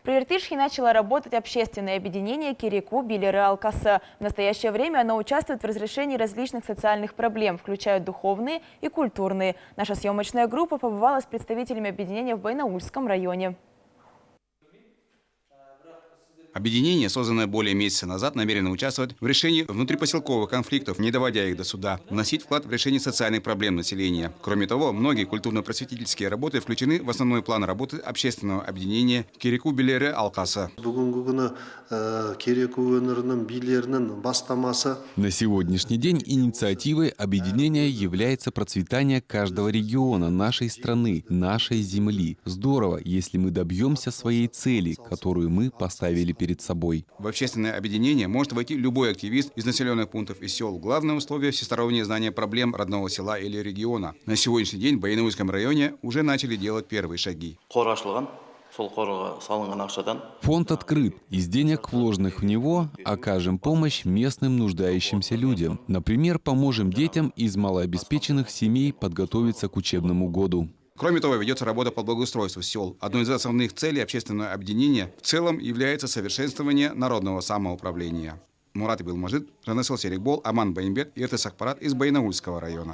При Иртышхе начало работать общественное объединение «Кереку Билеры Алкасы». В настоящее время оно участвует в разрешении различных социальных проблем, включая духовные и культурные. Наша съемочная группа побывала с представителями объединения в Баянаульском районе. Объединение, созданное более месяца назад, намерено участвовать в решении внутрипоселковых конфликтов, не доводя их до суда, вносить вклад в решение социальных проблем населения. Кроме того, многие культурно-просветительские работы включены в основной план работы общественного объединения «Кереку Билеры Алкасы». На сегодняшний день инициативой объединения является процветание каждого региона нашей страны, нашей земли. Здорово, если мы добьемся своей цели, которую мы поставили перед собой. В общественное объединение может войти любой активист из населенных пунктов и сел. Главное условие – всестороннее знание проблем родного села или региона. На сегодняшний день в Баянаульском районе уже начали делать первые шаги. Фонд открыт. Из денег, вложенных в него, окажем помощь местным нуждающимся людям. Например, поможем детям из малообеспеченных семей подготовиться к учебному году. Кроме того, ведется работа по благоустройству сел. Одной из основных целей общественного объединения в целом является совершенствование народного самоуправления. Мурат Билмажид, Жанесел Серикбол, Аман Баимбет, Иртыс Акпарат из Баянаульского района.